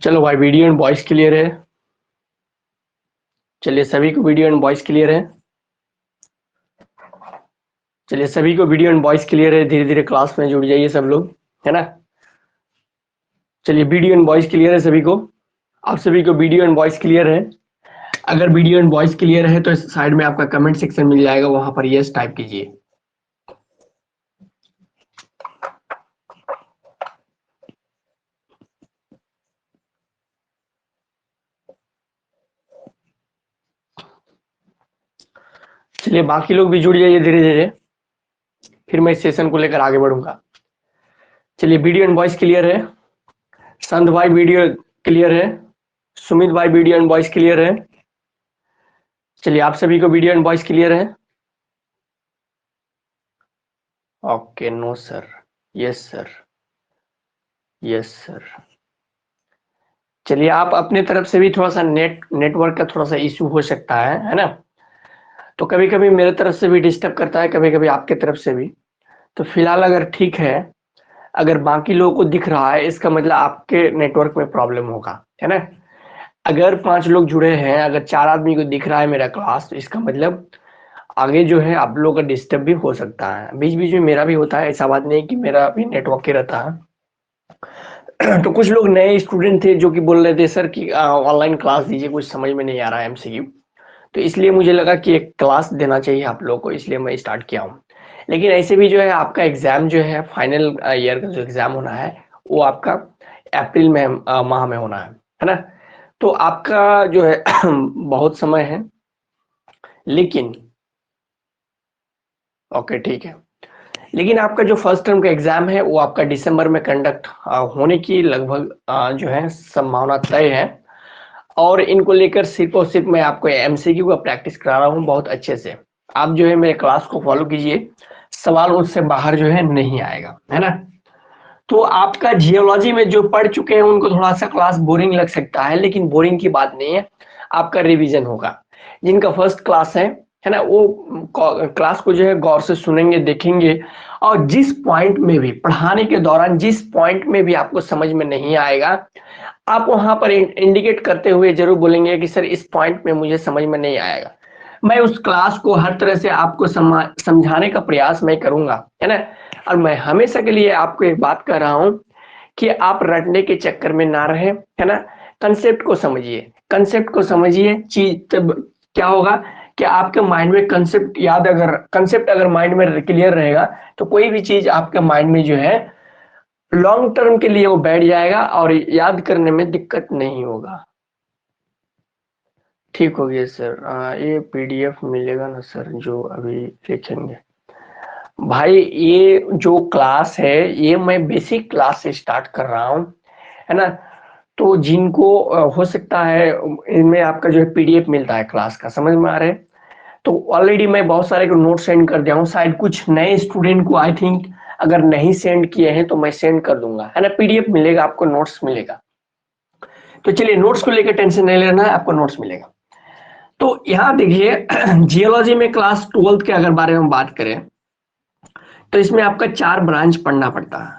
चलो भाई, video and voice clear है। चलिए सभी को वीडियो एंड वॉइस क्लियर है। चलिए सभी को वीडियो एंड वॉइस क्लियर है। धीरे धीरे क्लास में जुड़ जाइए सब लोग, है ना। चलिए वीडियो एंड वॉइस क्लियर है सभी को। आप सभी को वीडियो एंड वॉइस क्लियर है। अगर वीडियो एंड वॉइस क्लियर है तो साइड में आपका कमेंट सेक्शन मिल जाएगा, वहां पर यस टाइप कीजिए। चलिए बाकी लोग भी जुड़ जाइए धीरे धीरे, फिर मैं इस सेशन को लेकर आगे बढ़ूंगा। चलिए वीडियो एंड वॉइस क्लियर है। संत भाई वीडियो क्लियर है। सुमित भाई वीडियो एंड वॉइस क्लियर है। चलिए आप सभी को वीडियो एंड वॉइस क्लियर है। Okay, no sir, yes sir, yes sir. चलिए आप अपने तरफ से भी थोड़ा सा नेटवर्क का थोड़ा सा इशू हो सकता है ना। तो कभी कभी मेरे तरफ से भी डिस्टर्ब करता है, कभी कभी आपके तरफ से भी। तो फिलहाल अगर ठीक है, अगर बाकी लोगों को दिख रहा है, इसका मतलब आपके नेटवर्क में प्रॉब्लम होगा, है ना। अगर 5 लोग जुड़े हैं, अगर 4 आदमी को दिख रहा है मेरा क्लास, तो इसका मतलब आगे जो है आप लोगों का डिस्टर्ब भी हो सकता है। बीच बीच में मेरा भी होता है, ऐसा बात नहीं कि मेरा भी नेटवर्क के रहता है। तो कुछ लोग नए स्टूडेंट थे जो कि बोल रहे थे सर कि ऑनलाइन क्लास दीजिए, कुछ समझ में नहीं आ रहा है एमसीक्यू। तो इसलिए मुझे लगा कि एक क्लास देना चाहिए आप लोगों को, इसलिए मैं स्टार्ट किया हूँ। लेकिन ऐसे भी जो है आपका एग्जाम जो है, फाइनल ईयर का जो एग्जाम होना है, वो आपका अप्रैल में माह में होना है ना। तो आपका जो है बहुत समय है, लेकिन ओके ठीक है। लेकिन आपका जो फर्स्ट टर्म का एग्जाम है वो आपका दिसंबर में कंडक्ट होने की लगभग जो है संभावना तय है। और इनको लेकर सिर्फ और सिर्फ मैं आपको एमसीक्यू का प्रैक्टिस करा रहा हूँ बहुत अच्छे से। आप जो है मेरे क्लास को फॉलो कीजिए, सवाल उससे बाहर जो है नहीं आएगा, है ना। तो आपका जियोलॉजी में जो पढ़ चुके हैं उनको थोड़ा सा क्लास बोरिंग लग सकता है, लेकिन बोरिंग की बात नहीं है, आपका रिवीजन होगा। जिनका फर्स्ट क्लास है ना, वो क्लास को जो है गौर से सुनेंगे, देखेंगे। और जिस पॉइंट में भी पढ़ाने के दौरान, जिस पॉइंट में भी आपको समझ में नहीं आएगा, आप वहां पर इंडिकेट करते हुए जरूर बोलेंगे कि सर इस पॉइंट में मुझे समझ में नहीं आएगा। मैं उस क्लास को हर तरह से आपको समझाने का प्रयास मैं करूंगा, है ना। और मैं हमेशा के लिए आपको एक बात कह रहा हूं कि आप रटने के चक्कर में ना रहे, है ना। कंसेप्ट को समझिए, कंसेप्ट को समझिए। चीज तब क्या होगा कि आपके माइंड में कंसेप्ट अगर माइंड में क्लियर रहेगा, तो कोई भी चीज आपके माइंड में जो है लॉन्ग टर्म के लिए वो बैठ जाएगा और याद करने में दिक्कत नहीं होगा। ठीक हो गया सर। ये पीडीएफ मिलेगा ना सर जो अभी लिखेंगे? भाई ये जो क्लास है, ये मैं बेसिक क्लास से स्टार्ट कर रहा हूँ, है ना। तो जिनको हो सकता है इनमें आपका जो है पीडीएफ मिलता है क्लास का, समझ में आ रहा है। तो ऑलरेडी मैं बहुत सारे को नोट सेंड कर दिया हूँ, शायद कुछ नए स्टूडेंट को आई थिंक अगर नहीं सेंड किए हैं तो मैं सेंड कर दूंगा, है ना। पीडीएफ मिलेगा आपको, नोट्स मिलेगा। तो चलिए नोट्स को लेकर टेंशन नहीं लेना है, आपको नोट्स मिलेगा। तो यहाँ देखिए जियोलॉजी में क्लास 12th के अगर बारे में बात करें, तो इसमें आपका 4 ब्रांच पढ़ना पड़ता है।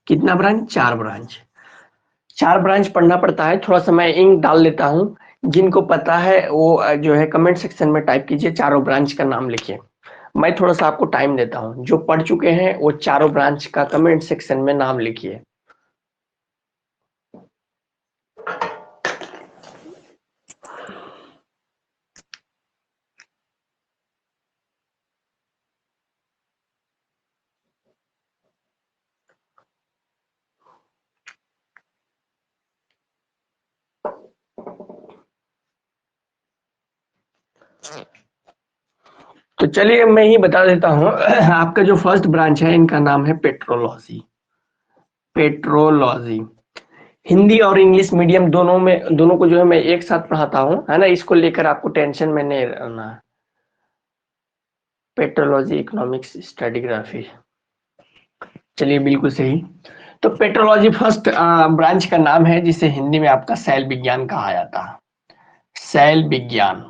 कितना ब्रांच? 4 ब्रांच। 4 ब्रांच पढ़ना पड़ता है। थोड़ा सा मैं इंक डाल लेता हूँ, जिनको पता है वो जो है कमेंट सेक्शन में टाइप कीजिए, चारों ब्रांच का नाम लिखिए। मैं थोड़ा सा आपको टाइम देता हूँ, जो पढ़ चुके हैं वो चारों ब्रांच का कमेंट सेक्शन में नाम लिखिए। तो चलिए मैं ही बता देता हूँ आपका जो फर्स्ट ब्रांच है इनका नाम है पेट्रोलॉजी। पेट्रोलॉजी हिंदी और इंग्लिश मीडियम दोनों को जो है मैं एक साथ पढ़ाता हूँ, है ना। इसको लेकर आपको टेंशन में नहीं रहना। पेट्रोलॉजी इकोनॉमिक्स स्टडीग्राफी, चलिए बिल्कुल सही। तो पेट्रोलॉजी फर्स्ट ब्रांच का नाम है, जिसे हिंदी में आपका शैल विज्ञान कहा जाता है। शैल विज्ञान,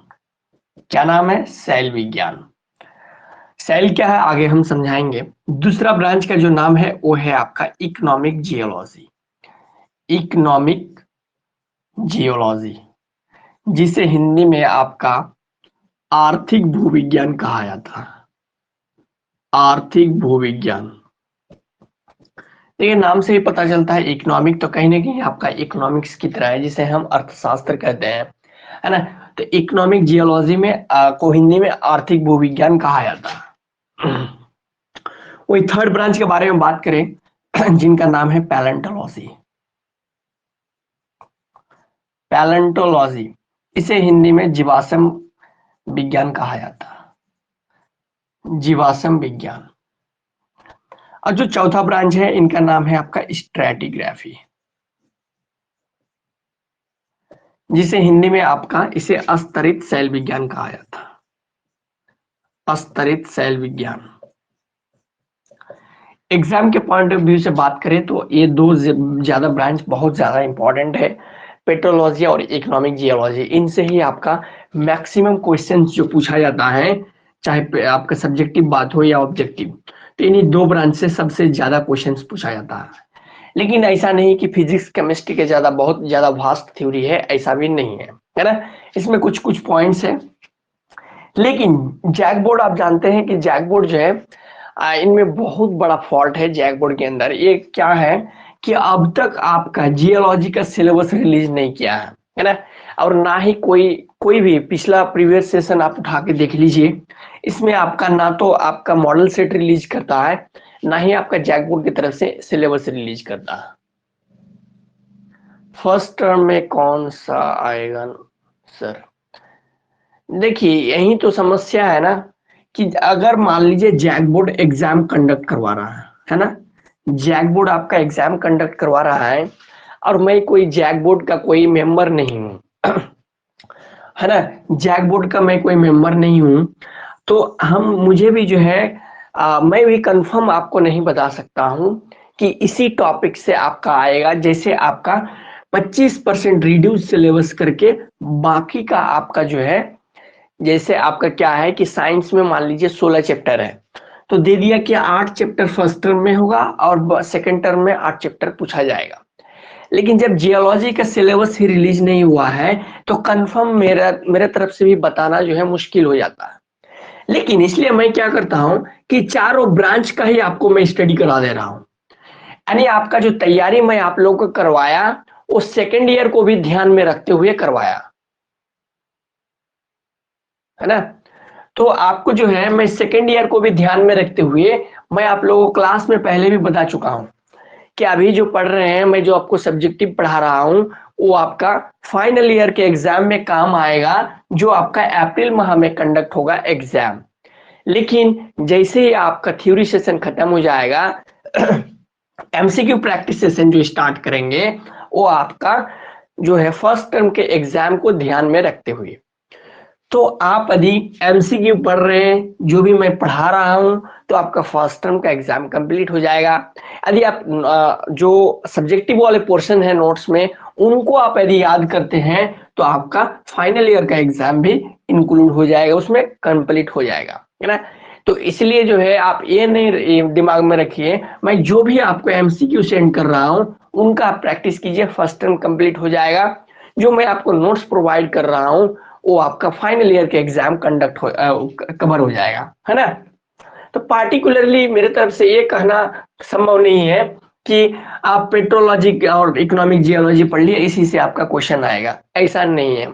क्या नाम है? शैल विज्ञान। शैल क्या है आगे हम समझाएंगे। दूसरा ब्रांच का जो नाम है वो है आपका इकोनॉमिक जियोलॉजी। इकोनॉमिक जियोलॉजी, जिसे हिंदी में आपका आर्थिक भूविज्ञान कहा जाता है। आर्थिक भूविज्ञान, देखिए नाम से ही पता चलता है इकोनॉमिक तो कहीं ना कहीं आपका इकोनॉमिक्स की तरह है, जिसे हम अर्थशास्त्र कहते हैं, है ना। तो इकोनॉमिक जियोलॉजी में को हिंदी में आर्थिक भूविज्ञान कहा जाता है। वही थर्ड ब्रांच के बारे में बात करें जिनका नाम है पैलेंटोलॉजी। पैलेंटोलॉजी, इसे हिंदी में जीवाश्म विज्ञान कहा जाता है। जीवाश्म विज्ञान। और जो चौथा ब्रांच है इनका नाम है आपका स्ट्रैटिग्राफी, जिसे हिंदी में आपका इसे अस्तरित शैल विज्ञान कहा जाता है। अस्तरित शैल विज्ञान। एग्जाम के पॉइंट ऑफ व्यू से बात करें तो ये दो ज्यादा ब्रांच बहुत ज्यादा इंपॉर्टेंट है, पेट्रोलॉजी और इकोनॉमिक जियोलॉजी। इनसे ही आपका मैक्सिमम क्वेश्चंस जो पूछा जाता है, चाहे आपका सब्जेक्टिव बात हो या ऑब्जेक्टिव, तो इन्हीं दो ब्रांच से सबसे ज्यादा क्वेश्चंस पूछा जाता है। लेकिन ऐसा नहीं कि फिजिक्स केमिस्ट्री के ज्यादा बहुत ज्यादा वास्ट थ्योरी है, ऐसा भी नहीं है ना। इसमें कुछ कुछ पॉइंट्स है। लेकिन जैकबोर्ड, आप जानते हैं कि जैकबोर्ड जो है इनमें बहुत बड़ा फॉल्ट है जैकबोर्ड के अंदर। ये क्या है कि अब तक आपका जियोलॉजी का सिलेबस रिलीज नहीं किया है ना। और ना ही कोई भी पिछला प्रीवियस सेशन आप उठा के देख लीजिए, इसमें आपका ना तो आपका मॉडल सेट रिलीज करता है, ना ही आपका जैकबोर्ड की तरफ से सिलेबस रिलीज करता है। फर्स्ट टर्म में कौन सा आएगा सर? देखिए यही तो समस्या है ना, कि अगर मान लीजिए जैकबोर्ड एग्जाम कंडक्ट करवा रहा है ना, जैकबोर्ड आपका एग्जाम कंडक्ट करवा रहा है और मैं कोई जैकबोर्ड का कोई मेंबर नहीं हूँ, है ना, जैकबोर्ड का मैं कोई मेंबर नहीं हूँ, तो मुझे भी जो है मैं भी कंफर्म आपको नहीं बता सकता हूँ कि इसी टॉपिक से आपका आएगा। जैसे आपका 25% रिड्यूस सिलेबस करके बाकी का आपका जो है, जैसे आपका क्या है कि साइंस में मान लीजिए 16 चैप्टर है, तो दे दिया कि 8 चैप्टर फर्स्ट टर्म में होगा और सेकंड टर्म में 8 चैप्टर पूछा जाएगा। लेकिन जब जियोलॉजी का सिलेबस ही रिलीज नहीं हुआ है तो कंफर्म मेरे तरफ से भी बताना जो है मुश्किल हो जाता है। लेकिन इसलिए मैं क्या करता हूं कि चारों ब्रांच का ही आपको मैं स्टडी करा दे रहा हूं। यानी आपका जो तैयारी मैं आप लोगों को करवाया वो सेकेंड ईयर को भी ध्यान में रखते हुए करवाया, है ना। तो आपको जो है मैं सेकेंड ईयर को भी ध्यान में रखते हुए मैं आप लोगों को क्लास में पहले भी बता चुका हूं कि अभी जो पढ़ रहे हैं, मैं जो आपको सब्जेक्टिव पढ़ा रहा हूं वो आपका फाइनल ईयर के एग्जाम में काम आएगा, जो आपका अप्रैल माह में कंडक्ट होगा एग्जाम। लेकिन जैसे ही आपका थ्योरी सेशन खत्म हो जाएगा एमसीक्यू प्रैक्टिस सेशन जो स्टार्ट करेंगे वो आपका जो है फर्स्ट टर्म के एग्जाम को ध्यान में रखते हुए। तो आप यदि एमसीक्यू पढ़ रहे हैं, जो भी मैं पढ़ा रहा हूं, तो आपका फर्स्ट टर्म का एग्जाम कंप्लीट हो जाएगा। यदि आप जो सब्जेक्टिव वाले पोर्शन है नोट्स में उनको आप यदि याद करते हैं तो आपका फाइनल ईयर का एग्जाम भी इंक्लूड हो जाएगा, उसमें कंप्लीट हो जाएगा, है ना। तो इसलिए जो है आप ये नहीं दिमाग में रखिए, मैं जो भी आपको एमसीक्यू सेंड कर रहा हूं उनका आप प्रैक्टिस कीजिए, फर्स्ट टर्म कंप्लीट हो जाएगा। जो मैं आपको नोट्स प्रोवाइड कर रहा हूं वो आपका फाइनल ईयर के एग्जाम कंडक्ट कवर हो जाएगा, है ना। तो पार्टिकुलरली मेरे तरफ से ये कहना संभव नहीं है कि आप पेट्रोलॉजी और इकोनॉमिक जियोलॉजी पढ़ लिए इसी से आपका क्वेश्चन आएगा, ऐसा नहीं है।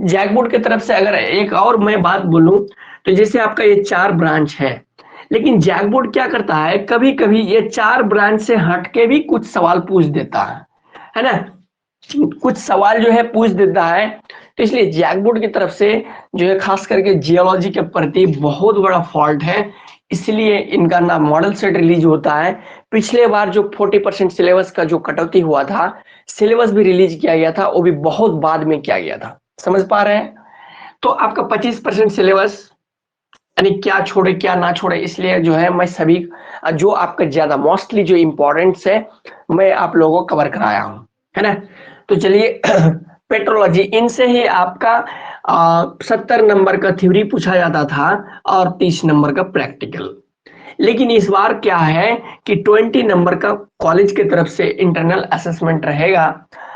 जैकबोर्ड की तरफ से अगर एक और मैं बात बोलूं तो जैसे आपका ये 4 ब्रांच है, लेकिन जैकबोर्ड क्या करता है, कभी कभी ये 4 ब्रांच से हटके भी कुछ सवाल पूछ देता है ना। कुछ सवाल जो है पूछ देता है, तो इसलिए जैकबोर्ड की तरफ से जो है खास करके जियोलॉजी के प्रति बहुत बड़ा फॉल्ट है। इसलिए इनका ना मॉडल सेट रिलीज होता है। पिछले बार जो 40% सिलेबस का जो कटौती हुआ था, सिलेबस भी रिलीज किया गया था, वो भी बहुत बाद में किया गया था, समझ पा रहे हैं। तो आपका 25% सिलेबस यानी क्या छोड़े क्या ना छोड़े, इसलिए जो है मैं सभी जो आपका ज्यादा मोस्टली जो इम्पोर्टेंट्स है मैं आप लोगों को कवर कराया हूं, है ना। तो चलिए पेट्रोलॉजी, इनसे ही आपका 70 नंबर का थ्योरी पूछा जाता था और 30 नंबर का प्रैक्टिकल। लेकिन इस बार क्या है कि 20 नंबर का कॉलेज की तरफ से इंटरनल असेसमेंट रहेगा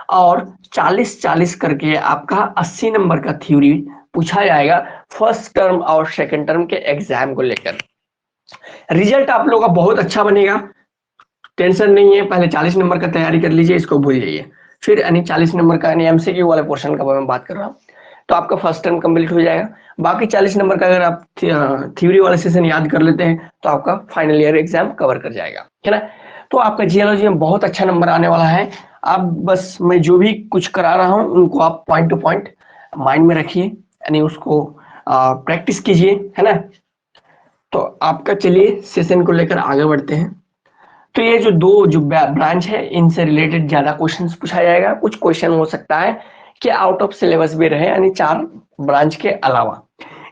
और 40-40 करके आपका 80 नंबर का थ्योरी पूछा जाएगा फर्स्ट टर्म और सेकंड टर्म के एग्जाम को लेकर। रिजल्ट आप लोगों का बहुत अच्छा बनेगा, टेंशन नहीं है। पहले 40 नंबर का तैयारी कर लीजिए, इसको भूल जाइए। फिर यानी 40 नंबर का यानी एमसीक्यू वाले पोर्शन का मैं बात कर रहा हूँ, तो आपका फर्स्ट टर्म कंप्लीट हो जाएगा। बाकी 40 नंबर का अगर आप थ्योरी वाला सेशन याद कर लेते हैं तो आपका फाइनल ईयर एग्जाम कवर कर जाएगा, है ना। तो आपका जियोलॉजी में बहुत अच्छा नंबर आने वाला है। आप बस मैं जो भी कुछ करा रहा हूँ उनको आप पॉइंट टू पॉइंट माइंड में रखिए, यानी उसको प्रैक्टिस कीजिए, है ना। तो आपका चलिए सेशन को लेकर आगे बढ़ते हैं। तो ये जो दो जो ब्रांच है इनसे रिलेटेड ज्यादा क्वेश्चंस पूछा जाएगा। कुछ क्वेश्चन हो सकता है कि आउट ऑफ सिलेबस भी रहे, यानी 4 ब्रांच के अलावा।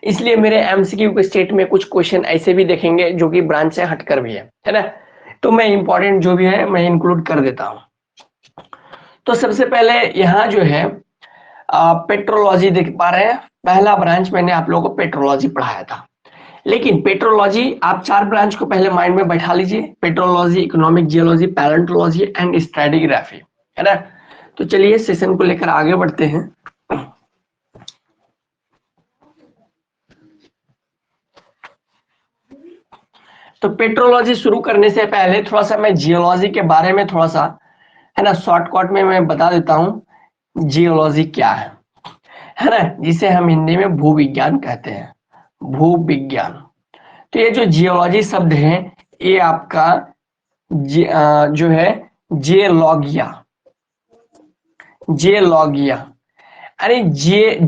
इसलिए मेरे एमसीक्यू के स्टेट में कुछ क्वेश्चन ऐसे भी देखेंगे जो कि ब्रांच से हटकर भी है ना। तो मैं इंपॉर्टेंट जो भी है मैं इंक्लूड कर देता हूँ। तो सबसे पहले यहाँ जो है पेट्रोलॉजी देख पा रहे हैं। पहला ब्रांच मैंने आप लोगों को पेट्रोलॉजी पढ़ाया था, लेकिन पेट्रोलॉजी आप 4 ब्रांच को पहले माइंड में बैठा लीजिए। Petrology, economic geology, palaeontology and stratigraphy, है ना। तो चलिए सेशन को लेकर आगे बढ़ते हैं। तो पेट्रोलॉजी शुरू करने से पहले थोड़ा सा मैं जियोलॉजी के बारे में थोड़ा सा, है ना, शॉर्टकट में मैं बता देता हूँ जियोलॉजी क्या है ना, जिसे हम हिंदी में भूविज्ञान कहते हैं, भूविज्ञान। तो ये जो जियोलॉजी शब्द है ये आपका जो है जियोलॉगिया, जियोलॉगिया यानी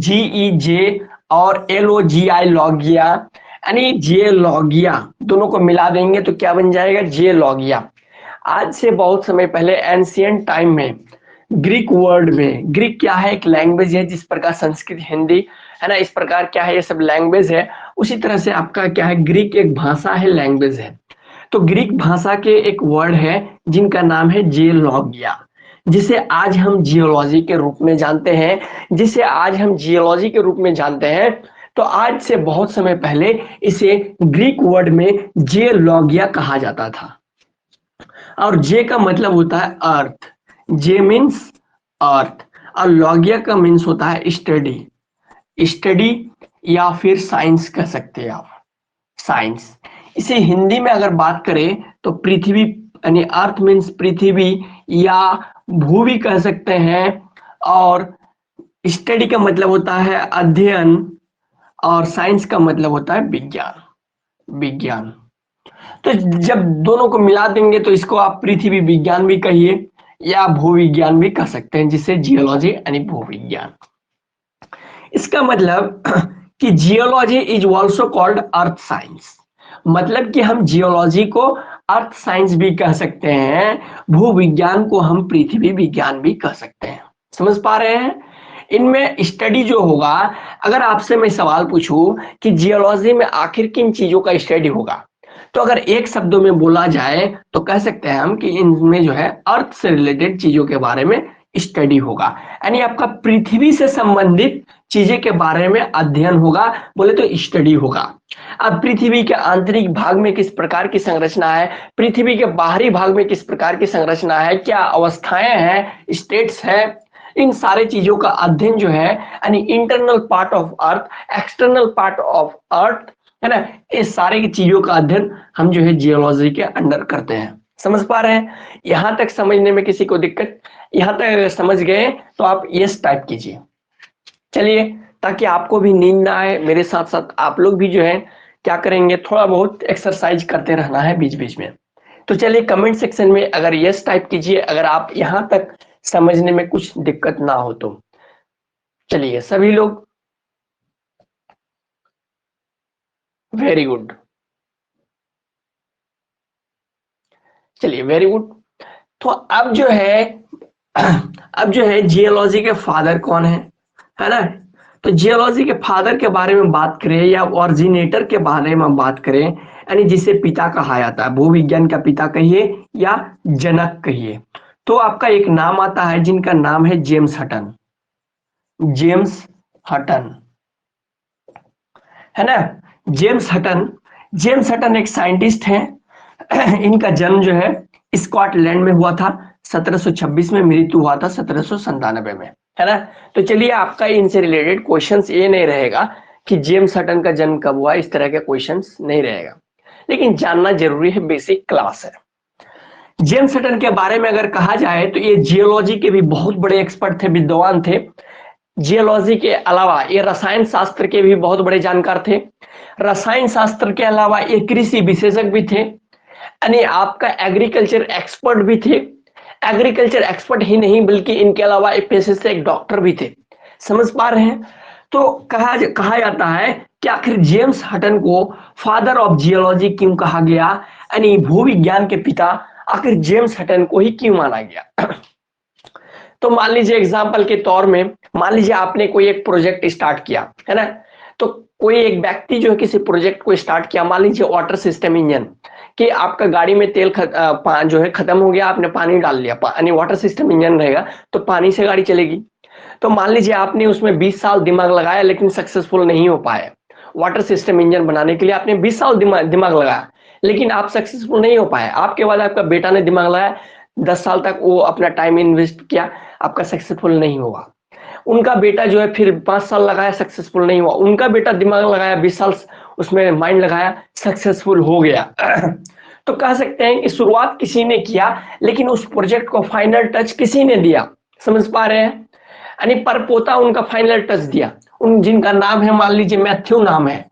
GEJ और LOGI लॉगिया, यानी जियोलॉगिया दोनों को मिला देंगे तो क्या बन जाएगा, जियोलॉगिया। आज से बहुत समय पहले एंशियंट टाइम में ग्रीक वर्ड में, ग्रीक क्या है, एक लैंग्वेज है जिस प्रकार संस्कृत, हिंदी, है ना, इस प्रकार क्या है ये सब लैंग्वेज है, उसी तरह से आपका क्या है ग्रीक एक भाषा है, लैंग्वेज है। तो ग्रीक भाषा के एक वर्ड है जिनका नाम है जियोलॉगिया, जिसे आज हम जियोलॉजी के रूप में जानते हैं, जिसे आज हम जियोलॉजी के रूप में जानते हैं। तो आज से बहुत समय पहले इसे ग्रीक वर्ड में जियोलॉगिया कहा जाता था। और जे का मतलब होता है अर्थ, जे मीन्स अर्थ, और लॉगिया का मीन्स होता है स्टडी, स्टडी या फिर साइंस कह सकते हैं आप, साइंस। इसे हिंदी में अगर बात करें तो पृथ्वी यानी अर्थ मीन्स पृथ्वी या भू भी कह सकते हैं, और स्टडी का मतलब होता है अध्ययन, और साइंस का मतलब होता है विज्ञान, विज्ञान। तो जब दोनों को मिला देंगे तो इसको आप पृथ्वी विज्ञान भी कहिए या भूविज्ञान भी कह सकते हैं, जिसे जियोलॉजी यानी भूविज्ञान। इसका मतलब कि geology is also called earth science, मतलब कि हम जियोलॉजी को अर्थ साइंस भी कह सकते हैं, भूविज्ञान को हम पृथ्वी विज्ञान भी कह सकते हैं। समझ पा रहे हैं। इनमें स्टडी जो होगा, अगर आपसे मैं सवाल पूछूं कि जियोलॉजी में आखिर किन चीजों का स्टडी होगा, तो अगर एक शब्दों में बोला जाए तो कह सकते हैं हम कि इनमें जो है अर्थ से रिलेटेड चीजों के बारे में स्टडी होगा, यानी आपका पृथ्वी से संबंधित चीजें के बारे में अध्ययन होगा, बोले तो स्टडी होगा। अब पृथ्वी के आंतरिक भाग में किस प्रकार की संरचना है, पृथ्वी के बाहरी भाग में किस प्रकार की संरचना है, क्या अवस्थाएं हैं, स्टेट्स है, इन सारे चीजों का अध्ययन जो है, यानी internal part of earth, external part of earth, है ना, इस सारे की चीजों का अध्ययन हम जो है जियोलॉजी के अंडर करते हैं। समझ पा रहे हैं। यहां तक समझने में किसी को दिक्कत, यहां तक समझ गए तो आप यस टाइप कीजिए। चलिए, ताकि आपको भी नींद ना आए, मेरे साथ साथ आप लोग भी जो है क्या करेंगे, थोड़ा बहुत एक्सरसाइज करते रहना है बीच बीच में। तो चलिए कमेंट सेक्शन में अगर यस टाइप कीजिए अगर आप यहां तक समझने में कुछ दिक्कत ना हो तो। चलिए सभी लोग, वेरी गुड, चलिए वेरी गुड। तो अब जो है अब जो है जियोलॉजी के फादर कौन है ना। तो जियोलॉजी के फादर के बारे में बात करें या ऑरिजिनेटर के बारे में बात करें, यानी जिसे पिता कहा जाता है, भूविज्ञान का पिता कहिए या जनक कहिए, तो आपका एक नाम आता है जिनका नाम है जेम्स हटन, जेम्स हटन, है ना। जेम्स हटन, जेम्स हटन एक साइंटिस्ट हैं। इनका जन्म जो है स्कॉटलैंड में हुआ था 1726 में मृत्यु हुआ था 1797 में, है ना। तो चलिए आपका इनसे रिलेटेड क्वेश्चंस ये नहीं रहेगा कि जेम्स हटन का जन्म कब हुआ, इस तरह के क्वेश्चंस नहीं रहेगा, लेकिन जानना जरूरी है, बेसिक क्लास है। जेम्स हटन के बारे में अगर कहा जाए तो ये जियोलॉजी के भी बहुत बड़े एक्सपर्ट थे, विद्वान थे। जियोलॉजी के अलावा ये रसायन शास्त्र के भी बहुत बड़े जानकार थे। रसायन शास्त्र के अलावा ये कृषि विशेषज्ञ भी थे, यानी आपका एग्रीकल्चर एक्सपर्ट भी थे। एग्रीकल्चर एक्सपर्ट ही नहीं बल्कि इनके अलावा एक पेशे से एक डॉक्टर भी थे। समझ पा रहे हैं। तो कहा जाता है कि आखिर जेम्स हटन को फादर ऑफ जियोलॉजी क्यों कहा गया, यानी भूविज्ञान के पिता आखिर जेम्स हटन को ही क्यों माना गया। तो मान लीजिए एग्जाम्पल के तौर में, मान लीजिए आपने कोई एक प्रोजेक्ट स्टार्ट किया, है ना। तो कोई एक व्यक्ति जो है किसी प्रोजेक्ट को स्टार्ट किया, मान लीजिए वाटर सिस्टम इंजन, कि आपका गाड़ी में तेल जो है खत्म हो गया, आपने पानी डाल लिया, यानी वाटर सिस्टम इंजन रहेगा तो पानी से गाड़ी चलेगी। तो मान लीजिए आपने उसमें 20 साल दिमाग लगाया लेकिन सक्सेसफुल नहीं हो पाए। वाटर सिस्टम इंजन बनाने के लिए आपने 20 साल दिमाग लगाया लेकिन आप सक्सेसफुल नहीं हो पाए। आपके बाद आपका बेटा ने दिमाग लगाया, 10 साल तक वो अपना टाइम इन्वेस्ट किया, आपका सक्सेसफुल नहीं हुआ। उनका बेटा जो है फिर 5 साल लगाया, सक्सेसफुल नहीं हुआ। उनका बेटा दिमाग लगाया, 20 साल उसमें माइंड लगाया, सक्सेसफुल हो गया। तो कह सकते हैं कि शुरुआत किसी ने किया लेकिन उस प्रोजेक्ट को फाइनल टच किसी ने दिया। समझ पा रहे हैं। यानी परपोता उनका फाइनल टच दिया। उन जिनका नाम है, मान लीजिए मैथ्यू नाम है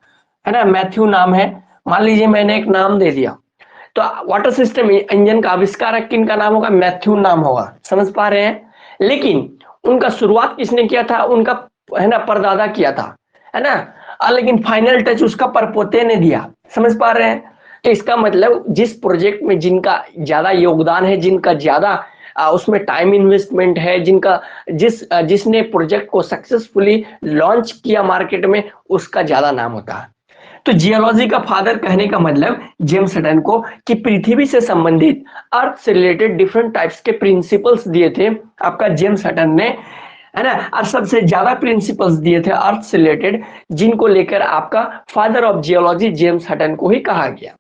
ना, मैथ्यू नाम है, मान लीजिए मैंने एक नाम दे दिया, तो वाटर सिस्टम इंजन का आविष्कारक किनका नाम होगा, मैथ्यू नाम होगा। समझ पा रहे हैं। लेकिन उनका शुरुआत किसने किया था, उनका है ना परदादा किया था, है ना। लेकिन फाइनल टच उसका परपोते ने दिया। समझ पा रहे हैं। तो इसका मतलब जिस प्रोजेक्ट में जिनका ज्यादा योगदान है, जिनका ज्यादा उसमें टाइम इन्वेस्टमेंट है, जिसने प्रोजेक्ट को सक्सेसफुली लॉन्च किया मार्केट में, उसका ज्यादा नाम होता है। तो जियोलॉजी का फादर कहने का मतलब जेम्स हटन को कि पृथ्वी से संबंधित, अर्थ से रिलेटेड डिफरेंट टाइप्स के प्रिंसिपल्स दिए थे आपका जेम्स हटन ने, है ना। और सबसे ज्यादा प्रिंसिपल्स दिए थे अर्थ से रिलेटेड, जिनको लेकर आपका father of geology James Hutton को ही कहा गया।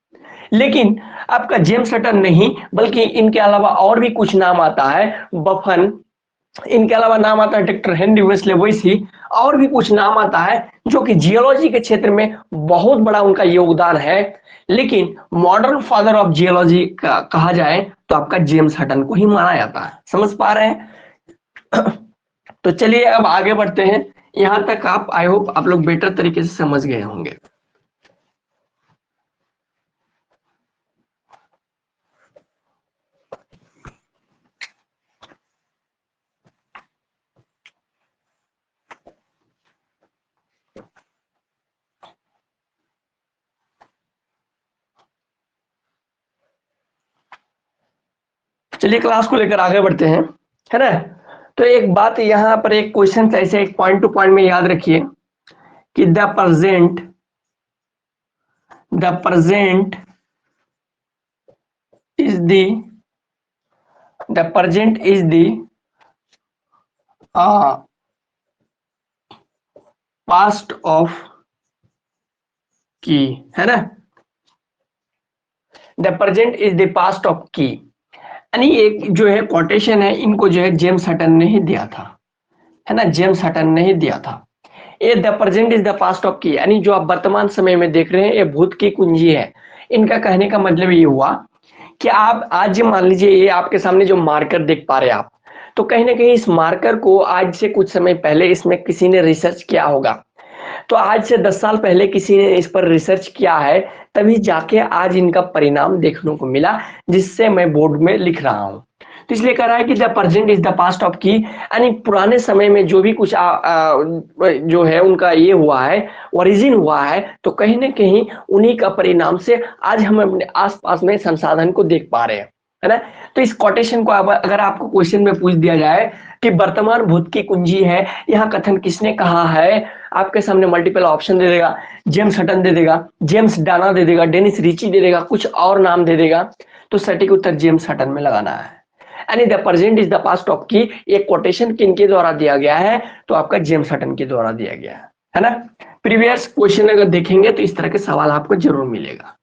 लेकिन आपका जेम्स हटन नहीं बल्कि इनके अलावा और भी कुछ नाम आता है, बफन, इनके अलावा नाम आता है डॉक्टर हेनरी वेस्ले वैसी, और भी कुछ नाम आता है जो कि जियोलॉजी के क्षेत्र में बहुत बड़ा उनका योगदान है। लेकिन मॉडर्न फादर ऑफ जियोलॉजी कहा जाए तो आपका जेम्स हटन को ही माना जाता है। समझ पा रहे हैं। तो चलिए अब आगे बढ़ते हैं। यहां तक आप, आई होप आप लोग बेटर तरीके से समझ गए होंगे। चलिए क्लास को लेकर आगे बढ़ते हैं, है ना। तो एक बात यहाँ पर, एक क्वेश्चन ऐसे एक पॉइंट टू पॉइंट में याद रखिए कि the present is the past of की, है ना। The present is the past of की, यानी एक जो है कोटेशन है, इनको जो है जेम्स हटन ने ही दिया था, है ना, जेम्स हटन ने ही दिया था। ये the present is the past of की, यानी जो आप वर्तमान समय में देख रहे हैं ये भूत की कुंजी है। इनका कहने का मतलब ये हुआ कि आप आज मान लीजिए ये आपके सामने जो मार्कर देख पा रहे हैं आप, तो कहीं ना कहीं इस मार्कर को आज से कुछ समय पहले इसमें किसी ने रिसर्च किया होगा। तो आज से 10 साल पहले किसी ने इस पर रिसर्च किया है, तभी जाके आज इनका परिणाम देखने को मिला, जिससे मैं बोर्ड में लिख रहा हूं। तो इसलिए कह रहा है कि the present is the past of की, यानी पुराने समय में जो भी कुछ जो है उनका ये हुआ है, ओरिजिन हुआ है, तो कहीं ना कहीं उन्हीं का परिणाम से आज हम अपने आसपास में संसाधन को देख पा रहे हैं, है ना। तो इस कोटेशन को अगर आपको क्वेश्चन में पूछ दिया जाए कि वर्तमान भूत की कुंजी है, यह कथन किसने कहा है, आपके सामने मल्टीपल ऑप्शन दे देगा, जेम्स हटन दे देगा, जेम्स डाना दे देगा, डेनिस रिची दे देगा, कुछ और नाम दे देगा, तो सटीक उत्तर जेम्स हटन में लगाना है। यानी the present is the past of की एक कोटेशन किनके द्वारा दिया गया है, तो आपका जेम्स हटन के द्वारा दिया गया है ना। प्रीवियस क्वेश्चन अगर देखेंगे तो इस तरह के सवाल आपको जरूर मिलेगा।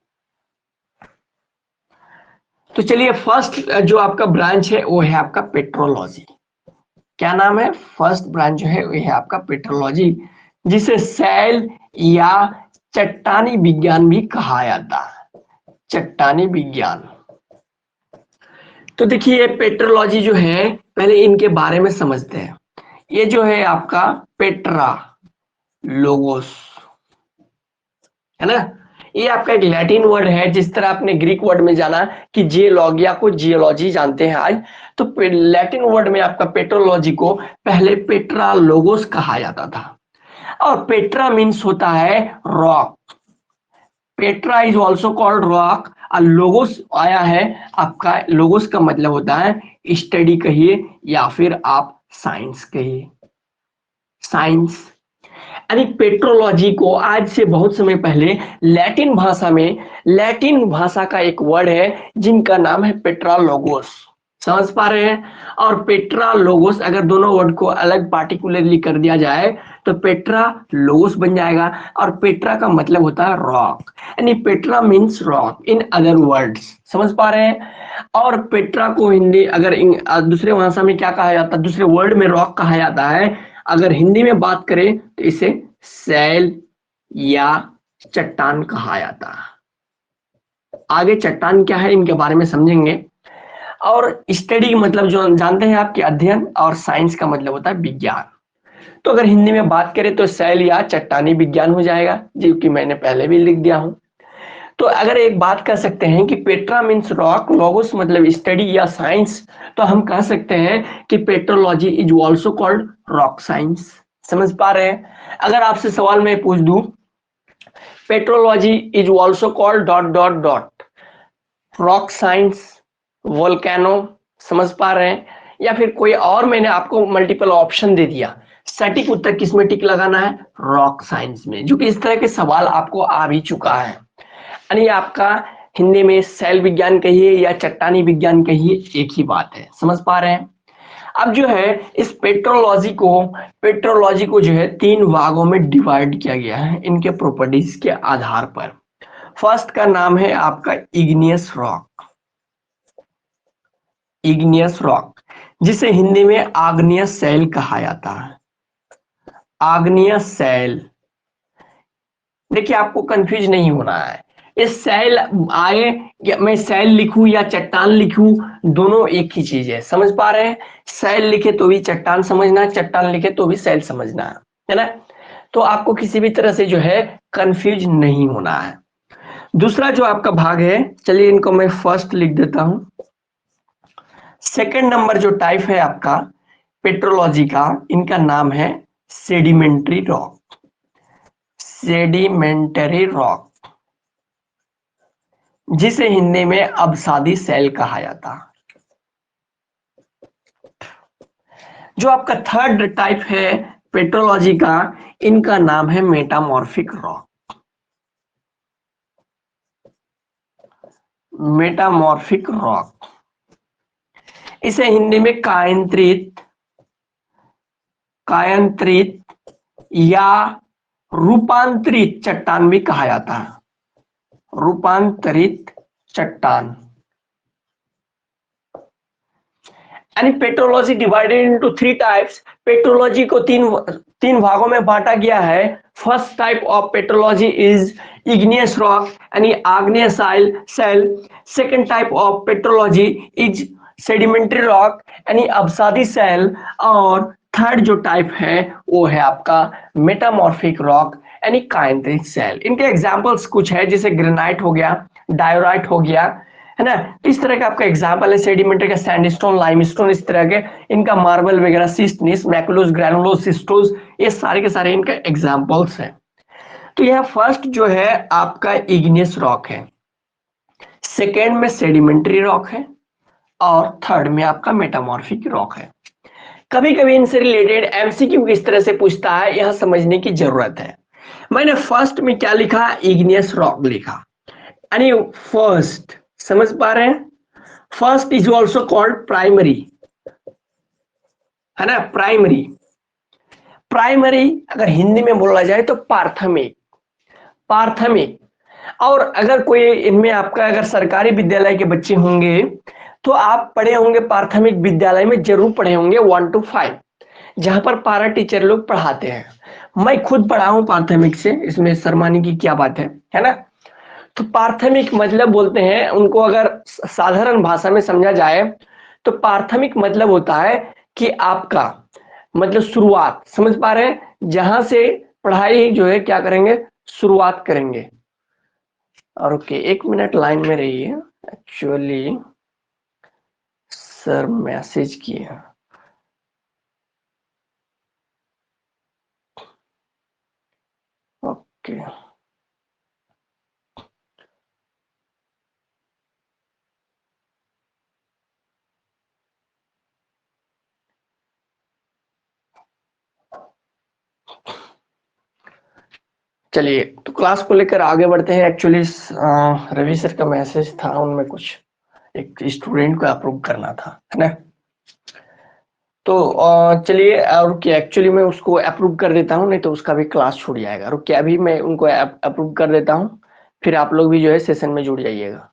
तो चलिए फर्स्ट जो आपका ब्रांच है वो है आपका पेट्रोलॉजी। क्या नाम है? फर्स्ट ब्रांच जो है वो है आपका पेट्रोलॉजी, जिसे शैल या चट्टानी विज्ञान भी कहा जाता है। चट्टानी विज्ञान। तो देखिए पेट्रोलॉजी जो है, पहले इनके बारे में समझते हैं। ये जो है आपका पेट्रा लोगोस, है ना, ये आपका एक लैटिन वर्ड है। जिस तरह आपने ग्रीक वर्ड में जाना कि जियोलॉगिया को जियोलॉजी जानते हैं आज, तो लैटिन वर्ड में आपका पेट्रोलॉजी को पहले पेट्रा लोगोस कहा जाता था। और पेट्रा मीन्स होता है rock. Petra is also called rock. और लोगोस आया है आपका, लोगोस का मतलब होता है स्टडी कहिए या फिर आप साइंस कहिए, साइंस। यानी पेट्रोलॉजी को आज से बहुत समय पहले लैटिन भाषा में, लैटिन भाषा का एक वर्ड है जिनका नाम है पेट्रालोगोस। समझ पा रहे हैं? और पेट्रा लोगोस अगर दोनों वर्ड को अलग पार्टिकुलरली कर दिया जाए तो पेट्रा लोगोस बन जाएगा। और पेट्रा का मतलब होता है रॉक, यानी Petra means rock in other words. समझ पा रहे हैं? और पेट्रा को हिंदी अगर दूसरे भाषा में क्या कहा जाता है, दूसरे वर्ड में रॉक कहा जाता है। अगर हिंदी में बात करें तो इसे सैल या चट्टान कहा जाता है। आगे चट्टान क्या है इनके बारे में समझेंगे। और स्टडी मतलब जो जानते हैं आपके अध्ययन, और साइंस का मतलब होता है विज्ञान। तो अगर हिंदी में बात करें तो शैल या चट्टानी विज्ञान हो जाएगा, जो कि मैंने पहले भी लिख दिया हूं। तो अगर एक बात कह सकते हैं कि पेट्रा मीन्स रॉक, लोगोस मतलब स्टडी या साइंस, तो हम कह सकते हैं कि petrology is also called rock science. समझ पा रहे हैं? अगर आपसे सवाल मैं पूछ दूं, petrology is also called dot dot dot rock science, volcano, समझ पा रहे हैं? या फिर कोई और मैंने आपको मल्टीपल ऑप्शन दे दिया, सटीक उत्तर किसमें टिक लगाना है? रॉक साइंस में, जो कि इस तरह के सवाल आपको आ भी चुका है। यानी आपका हिंदी में शैल विज्ञान कहिए या चट्टानी विज्ञान कहिए, एक ही बात है। समझ पा रहे हैं? अब जो है इस पेट्रोलॉजी को जो है तीन भागों में डिवाइड किया गया है इनके प्रॉपर्टीज के आधार पर। फर्स्ट का नाम है आपका इग्नियस रॉक। इग्नियस रॉक, जिसे हिंदी में आग्नेय शैल कहा जाता है। आग्नेय शैल। देखिए आपको कंफ्यूज नहीं होना है, इस शैल आए या मैं शैल लिखूं या चट्टान लिखूं, दोनों एक ही चीज है। समझ पा रहे हैं? शैल लिखे तो भी चट्टान समझना, चट्टान लिखे तो भी शैल समझना है ना। तो आपको किसी भी तरह से जो है कंफ्यूज नहीं होना है। दूसरा जो आपका भाग है, चलिए इनको मैं फर्स्ट लिख देता हूं। सेकंड नंबर जो टाइप है आपका पेट्रोलॉजी का, इनका नाम है सेडिमेंट्री रॉक। सेडिमेंटरी रॉक, जिसे हिंदी में अवसादी शैल कहा जाता। जो आपका थर्ड टाइप है पेट्रोलॉजी का, इनका नाम है मेटामॉर्फिक रॉक। मेटामॉर्फिक रॉक, इसे हिंदी में कायांतरित या रूपांतरित चट्टान भी कहा जाता है। रूपांतरित चट्टान। यानी petrology divided into three types. Petrology को तीन भागों में बांटा गया है। First type of petrology is igneous rock यानी आग्नेय शैल। Second type of petrology is sedimentary rock यानी अवसादी शैल। और थर्ड जो टाइप है वो है आपका मेटामॉर्फिक रॉक यानी कायांतरित शैल। इनके एग्जांपल्स कुछ है, जैसे ग्रेनाइट हो गया, डायोराइट हो गया, है ना। तो इस तरह का आपका एग्जांपल है सेडिमेंट्री का सैंडस्टोन, लाइमस्टोन, इस तरह के इनका मार्बल वगैरह, सिस्टनिस, मैकुलस, ग्रैनुलोस, सिस्टोस, ये सारे के सारे इनके एग्जांपल्स हैं। तो यह फर्स्ट जो है आपका इग्नियस रॉक है, सेकेंड में सेडिमेंट्री रॉक है, और थर्ड में आपका मेटामॉर्फिक रॉक है। कभी कभी इनसे रिलेटेड एमसीक्यू किस तरह से पूछता है, यह समझने की जरूरत है। मैंने फर्स्ट में क्या लिखा? इग्नियस रॉक लिखा, यानी फर्स्ट। समझ पा रहे हैं? First is also called primary, है ना। प्राइमरी, प्राइमरी अगर हिंदी में बोला जाए तो प्राथमिक। प्राथमिक और अगर कोई इनमें आपका अगर सरकारी विद्यालय के बच्चे होंगे तो आप पढ़े होंगे प्राथमिक विद्यालय में, जरूर पढ़े होंगे 1 to 5, जहां पर पारा टीचर लोग पढ़ाते हैं। मैं खुद पढ़ा हूं प्राथमिक से, इसमें शर्माने की क्या बात है ना। तो प्राथमिक मतलब बोलते हैं उनको, अगर साधारण भाषा में समझा जाए तो प्राथमिक मतलब होता है कि आपका मतलब शुरुआत, समझ पा रहे हैं, जहां से पढ़ाई जो है क्या करेंगे, शुरुआत करेंगे। और ओके, 1 मिनट लाइन में रहिए, एक्चुअली सर मैसेज किए। ओके, चलिए तो क्लास को लेकर आगे बढ़ते हैं। एक्चुअली रवि सर का मैसेज था, उनमें कुछ एक स्टूडेंट को अप्रूव करना था, है ना। तो चलिए, और क्या, एक्चुअली मैं उसको अप्रूव कर देता हूँ, नहीं तो उसका भी क्लास छूट जाएगा। रुकिए, अभी मैं उनको अप्रूव कर देता हूँ, फिर आप लोग भी जो है सेशन में जुड़ जाइएगा।